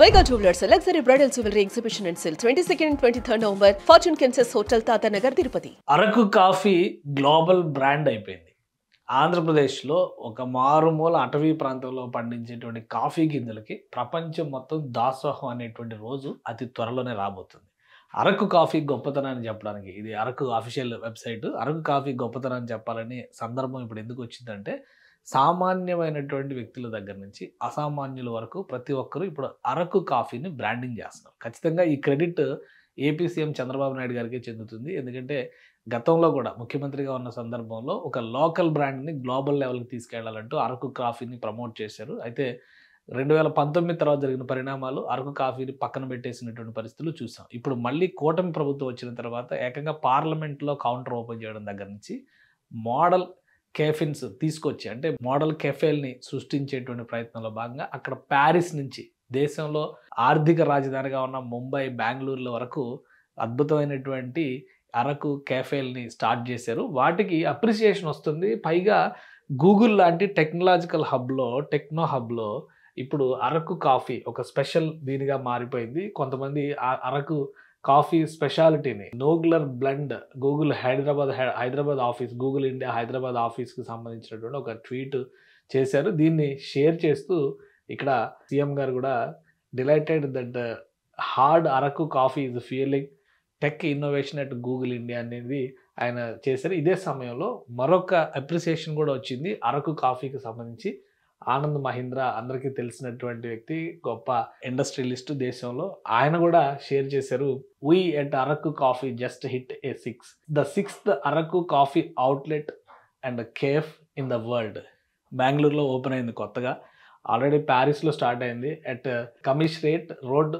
Vega Jewelers, a luxury bridal jewelry exhibition and sale 22nd and 23rd November, Fortune Kansas Hotel, Tata Nagar, Tirupati. Araku coffee global brand అయిపోయింది. ఆంధ్రప్రదేశ్లో ఒక మారుమూల అటవీ ప్రాంతంలో పండించేటువంటి coffee గింజలకి ప్రపంచం మొత్తం దాసోహం అనేటువంటి రోజు అతి త్వరలోనే రాబోతుంది. అరకు కాఫీ గొప్పతనాన్ని చెప్పడానికి ఇది Araku official website. Araku coffee గొప్పతనాన్ని చెప్పాలని సందర్భం ఇప్పుడు ఎందుకు వచ్చిందంటే, సామాన్యమైనటువంటి వ్యక్తుల దగ్గర నుంచి అసామాన్యుల వరకు ప్రతి ఒక్కరూ ఇప్పుడు అరకు కాఫీని బ్రాండింగ్ చేస్తున్నారు. ఖచ్చితంగా ఈ credit AP CM Chandrababu Naidu గారికే చెందుతుంది. ఎందుకంటే గతంలో కూడా ముఖ్యమంత్రిగా ఉన్న సందర్భంలో ఒక లోకల్ బ్రాండ్ని గ్లోబల్ లెవెల్కి తీసుకెళ్లాలంటూ అరకు కాఫీని ప్రమోట్ చేశారు. అయితే 2019 తర్వాత జరిగిన పరిణామాలు అరకు కాఫీని పక్కన పెట్టేసినటువంటి పరిస్థితులు చూసాం. ఇప్పుడు మళ్ళీ కూటమి ప్రభుత్వం వచ్చిన తర్వాత ఏకంగా పార్లమెంట్లో కౌంటర్ ఓపెన్ చేయడం దగ్గర నుంచి మోడల్ కేఫిన్స్ తీసుకొచ్చి, అంటే మోడల్ కెఫేల్ని సృష్టించేటువంటి ప్రయత్నంలో భాగంగా అక్కడ ప్యారిస్ నుంచి దేశంలో ఆర్థిక రాజధానిగా ఉన్న ముంబై, బెంగళూరుల వరకు అద్భుతమైనటువంటి అరకు కేఫేల్ని స్టార్ట్ చేశారు. వాటికి అప్రిసియేషన్ వస్తుంది. పైగా గూగుల్ లాంటి టెక్నాలజికల్ హబ్లో, టెక్నో హబ్లో ఇప్పుడు అరకు కాఫీ ఒక స్పెషల్ దీనిగా మారిపోయింది. కొంతమంది అరకు కాఫీ స్పెషాలిటీని Noogler blend Google Hyderabad office, Google India Hyderabad ఆఫీస్కి సంబంధించినటువంటి ఒక ట్వీట్ చేశారు. దీన్ని షేర్ చేస్తూ ఇక్కడ సీఎం గారు కూడా delighted that hard Araku coffee is fuelling tech innovation at Google India అనేది ఆయన చేశారు. ఇదే సమయంలో మరొక అప్రిసియేషన్ కూడా వచ్చింది అరకు కాఫీకి సంబంధించి. ఆనంద్ మహీంద్రా అందరికీ తెలిసినటువంటి వ్యక్తి, గొప్ప ఇండస్ట్రియలిస్ట్ దేశంలో. ఆయన కూడా షేర్ చేశారు, "We at Araku coffee just hit A 6. The 6th Araku coffee outlet and cafe in the world." బెంగళూరులో ఓపెన్ అయింది కొత్తగా. ఆల్రెడీ ప్యారిస్లో స్టార్ట్ అయింది at commissionerate road,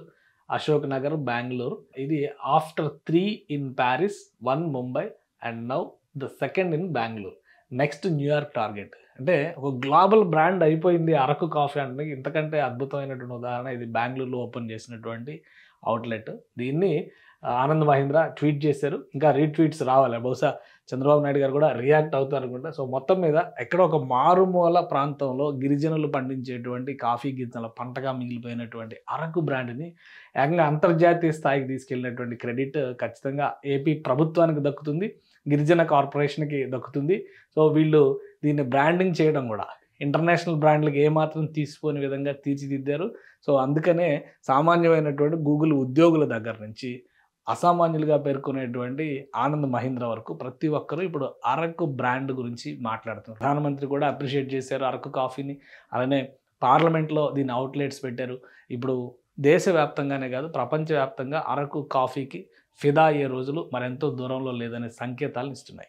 Ashok Nagar, Bengaluru. ఇది after 3 in Paris, 1 Mumbai and now the 2nd in Bengaluru. Next New York target. అంటే ఒక global brand అయిపోయింది Araku coffee అంటే. ఇంతకంటే అద్భుతమైనటువంటి ఉదాహరణ ఇది బెంగళూరులో ఓపెన్ చేసినటువంటి అవుట్లెట్. దీన్ని ఆనంద్ మహీంద్రా ట్వీట్ చేశారు. ఇంకా రీట్వీట్స్ రావాలి. బహుశా చంద్రబాబు నాయుడు గారు కూడా రియాక్ట్ అవుతారు అనుకుంటా. సో మొత్తం మీద ఎక్కడ ఒక మారుమూల ప్రాంతంలో గిరిజనులు పండించేటువంటి కాఫీ గింజల పంటగా మిగిలిపోయినటువంటి అరకు బ్రాండ్ని ఏకంగా అంతర్జాతీయ స్థాయికి తీసుకెళ్ళినటువంటి క్రెడిట్ ఖచ్చితంగా ఏపీ ప్రభుత్వానికి దక్కుతుంది, గిరిజన కార్పొరేషన్కి దక్కుతుంది. సో వీళ్ళు దీన్ని బ్రాండింగ్ చేయడం కూడా ఇంటర్నేషనల్ బ్రాండ్లకు ఏమాత్రం తీసిపోని విధంగా తీర్చిదిద్దారు. సో అందుకనే సామాన్యమైనటువంటి గూగుల్ ఉద్యోగుల దగ్గర నుంచి అసామాన్యులుగా పేర్కొనేటువంటి ఆనంద్ మహీంద్రా వరకు ప్రతి ఒక్కరూ ఇప్పుడు అరకు బ్రాండ్ గురించి మాట్లాడుతున్నారు. ప్రధానమంత్రి కూడా అప్రిషియేట్ చేశారు అరకు కాఫీని. అలానే పార్లమెంట్లో దీన్ని అవుట్లెట్స్ పెట్టారు. ఇప్పుడు దేశవ్యాప్తంగానే కాదు, ప్రపంచవ్యాప్తంగా అరకు కాఫీకి ఫిదా అయ్యే రోజులు మరెంతో దూరంలో లేదనే సంకేతాలను ఇస్తున్నాయి.